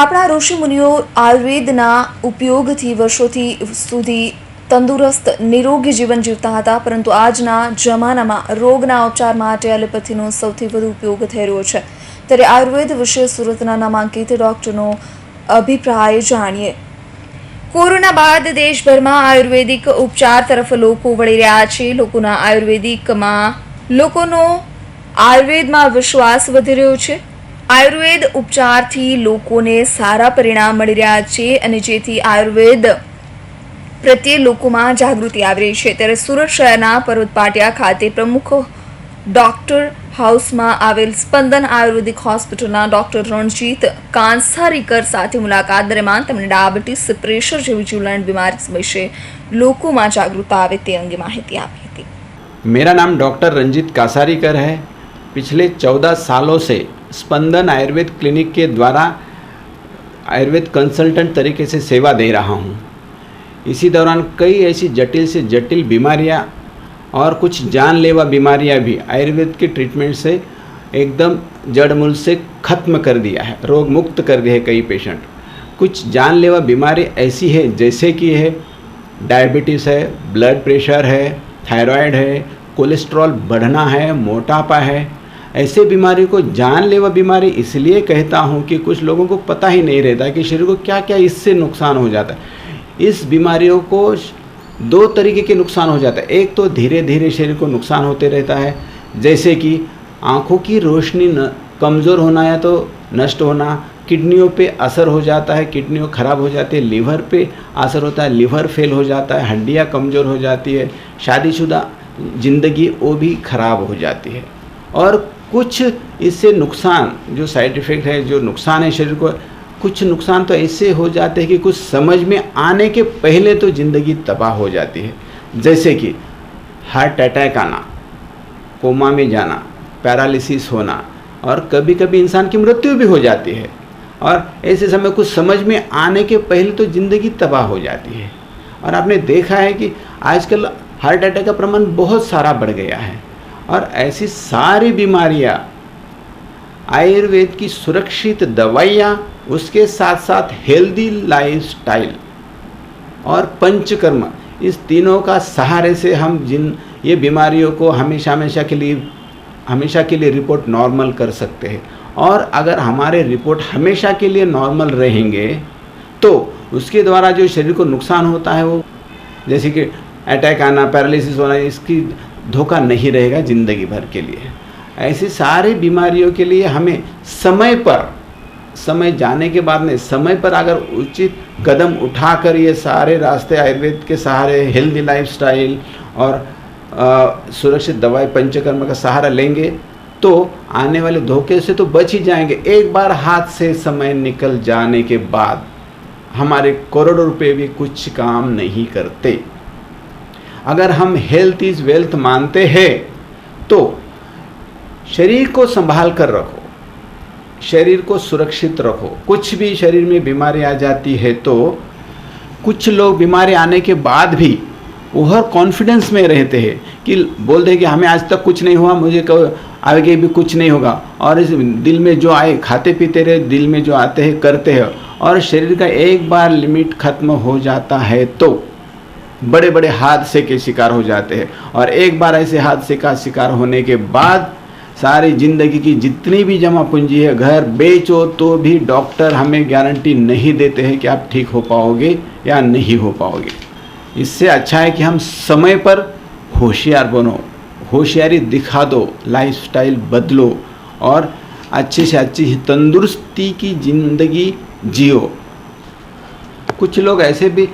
આપણા ઋષિમુનિઓ આયુર્વેદના ઉપયોગથી વર્ષોથી સુધી તંદુરસ્ત નિરોગી જીવન જીવતા હતા, પરંતુ આજના જમાનામાં રોગના ઉપચાર માટે એલોપેથીનો સૌથી વધુ ઉપયોગ થઈ રહ્યો છે। ત્યારે આયુર્વેદ વિશે સુરતના નામાંકિત ડોક્ટરનો અભિપ્રાય જાણીએ। કોરોના બાદ દેશભરમાં આયુર્વેદિક ઉપચાર તરફ લોકો વળી રહ્યા છે। લોકોનો આયુર્વેદમાં વિશ્વાસ વધી રહ્યો છે। આયુર્વેદ ઉપચારથી લોકોને સારા પરિણામ મળી રહ્યા છે અને જેથી આયુર્વેદ પ્રત્યે લોકોમાં જાગૃતિ આવી રહી છે। ત્યારે સુરત શહેરના પર્વત પાટિયા ખાતે પ્રમુખ ડોક્ટર હાઉસમાં આવેલ સ્પંદન આયુર્વેદિક હોસ્પિટલના ડોક્ટર રણજીત કાંસારીકર સાથે મુલાકાત દરમિયાન તેમણે ડાયાબિટીસ, પ્રેશર જેવી જીવલેણ બીમારી વિશે લોકોમાં જાગૃતતા આવે તે અંગે માહિતી આપી હતી। मेरा नाम डॉक्टर रंजीत कासारीकर है। पिछले 14 सालों से स्पंदन आयुर्वेद क्लिनिक के द्वारा आयुर्वेद कंसल्टेंट तरीके से सेवा दे रहा हूँ। इसी दौरान कई ऐसी जटिल से जटिल बीमारियाँ और कुछ जानलेवा बीमारियाँ भी आयुर्वेद के ट्रीटमेंट से एकदम जड़ मूल से ख़त्म कर दिया है, रोग मुक्त कर दिया है कई पेशेंट। कुछ जानलेवा बीमारी ऐसी है जैसे कि है डायबिटीज़ है, ब्लड प्रेशर है, थायराइड है, कोलेस्ट्रॉल बढ़ना है, मोटापा है। ऐसे बीमारी को जानलेवा बीमारी इसलिए कहता हूँ कि कुछ लोगों को पता ही नहीं रहता कि शरीर को क्या क्या इससे नुकसान हो जाता है। इस बीमारियों को 2 तरीके के नुकसान हो जाता है। एक तो धीरे धीरे शरीर को नुकसान होते रहता है, जैसे कि आँखों की रोशनी कमज़ोर होना या तो नष्ट होना, किडनियों पे असर हो जाता है, किडनियों खराब हो जाती है, लीवर पे असर होता है, लीवर फेल हो जाता है, हड्डियाँ कमज़ोर हो जाती है, शादीशुदा ज़िंदगी वो भी खराब हो जाती है। और कुछ इससे नुकसान जो साइड इफ़ेक्ट है, जो नुकसान है शरीर को, कुछ नुकसान तो ऐसे हो जाते हैं कि कुछ समझ में आने के पहले तो ज़िंदगी तबाह हो जाती है। जैसे कि हार्ट अटैक आना, कोमा में जाना, पैरालिसिस होना, और कभी कभी इंसान की मृत्यु भी हो जाती है। और ऐसे समय कुछ समझ में आने के पहले तो ज़िंदगी तबाह हो जाती है। और आपने देखा है कि आजकल हार्ट अटैक का प्रमाण बहुत सारा बढ़ गया है। और ऐसी सारी बीमारियाँ आयुर्वेद की सुरक्षित दवाइयाँ, उसके साथ साथ हेल्दी लाइफस्टाइल और पंचकर्म, इस तीनों का सहारे से हम ये बीमारियों को हमेशा के लिए रिपोर्ट नॉर्मल कर सकते हैं। और अगर हमारे रिपोर्ट हमेशा के लिए नॉर्मल रहेंगे तो उसके द्वारा जो शरीर को नुकसान होता है, वो जैसे कि अटैक आना, पैरालिसिस होना, इसकी धोखा नहीं रहेगा ज़िंदगी भर के लिए। ऐसी सारी बीमारियों के लिए हमें समय जाने के बाद में समय पर अगर उचित कदम उठाकर ये सारे रास्ते आयुर्वेद के सहारे, हेल्दी लाइफस्टाइल और सुरक्षित दवाई पंचकर्म का सहारा लेंगे तो आने वाले धोखे से तो बच ही जाएंगे। एक बार हाथ से समय निकल जाने के बाद हमारे करोड़ों रुपए भी कुछ काम नहीं करते। अगर हम हेल्थ इज़ वेल्थ मानते हैं तो शरीर को संभाल कर रखो, शरीर को सुरक्षित रखो। कुछ भी शरीर में बीमारी आ जाती है तो कुछ लोग बीमारी आने के बाद भी ओवर कॉन्फिडेंस में रहते हैं कि बोलते हैं कि हमें आज तक कुछ नहीं हुआ, मुझे आगे भी कुछ नहीं होगा। और इस दिल में जो आए, खाते पीते रहे, दिल में जो आते हैं करते हैं, और शरीर का एक बार लिमिट ख़त्म हो जाता है तो बड़े बड़े हादसे के शिकार हो जाते हैं। और एक बार ऐसे हादसे का शिकार होने के बाद सारी ज़िंदगी की जितनी भी जमा पूंजी है, घर बेचो तो भी डॉक्टर हमें गारंटी नहीं देते हैं कि आप ठीक हो पाओगे या नहीं हो पाओगे। इससे अच्छा है कि हम समय पर होशियार बनो, होशियारी दिखा दो, लाइफस्टाइल बदलो और अच्छे से अच्छी तंदुरुस्ती की ज़िंदगी जियो। कुछ लोग ऐसे भी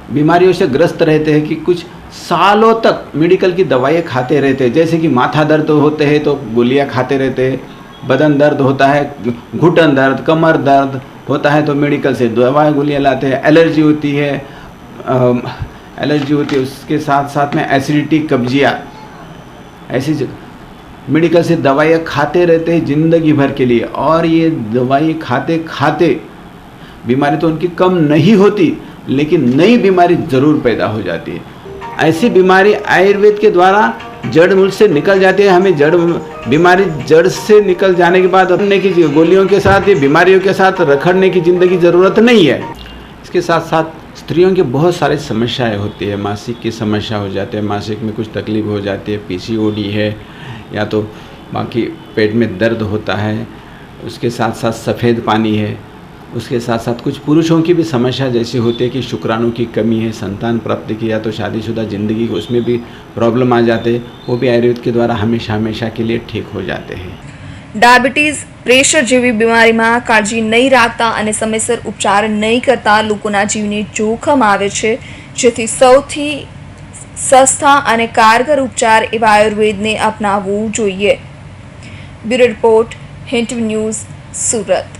बीमारियों से ग्रस्त रहते हैं कि कुछ सालों तक मेडिकल की दवाइयाँ खाते रहते हैं। जैसे कि माथा दर्द होते हैं तो गोलियाँ खाते रहते हैं, बदन दर्द होता है, घुटन दर्द, कमर दर्द होता है तो मेडिकल से दवाई गोलियाँ लाते हैं। एलर्जी होती है, उसके साथ साथ में एसिडिटी, कब्जियत, ऐसी मेडिकल से दवाइयाँ खाते रहते हैं ज़िंदगी भर के लिए। और ये दवाई खाते खाते बीमारी तो उनकी कम नहीं होती, लेकिन नई बीमारी ज़रूर पैदा हो जाती है। ऐसी बीमारी आयुर्वेद के द्वारा जड़ मूल से निकल जाती है। हमें जड़ बीमारी जड़ से निकल जाने के बाद अपने की गोलियों के साथ, ये बीमारियों के साथ रखड़ने की ज़िंदगी ज़रूरत नहीं है। इसके साथ साथ स्त्रियों की बहुत सारी समस्याएं होती है। मासिक की समस्या हो जाती है, मासिक में कुछ तकलीफ हो जाती है, पीसीओडी है, या तो बाकी पेट में दर्द होता है। उसके साथ साथ सफ़ेद पानी है। उसके साथ साथ कुछ पुरुषों की भी समस्या जैसी होती है कि शुक्राणु की कमी है, संतान प्राप्ति की, या तो शादीशुदा ज़िंदगी उसमें भी प्रॉब्लम आ जाते हैं, वो भी आयुर्वेद के द्वारा हमेशा हमेशा के लिए ठीक हो जाते हैं। ડાયાબિટીસ, પ્રેશર જેવી બીમારીમાં કાળજી નહીં રાખતા અને સમયસર ઉપચાર નહીં કરતા લોકોના જીવને જોખમ આવે છે, જેથી સૌથી સસ્તા અને કારગર ઉપચાર એવા આયુર્વેદને અપનાવવું જોઈએ. Bureau report, hint news, Surat.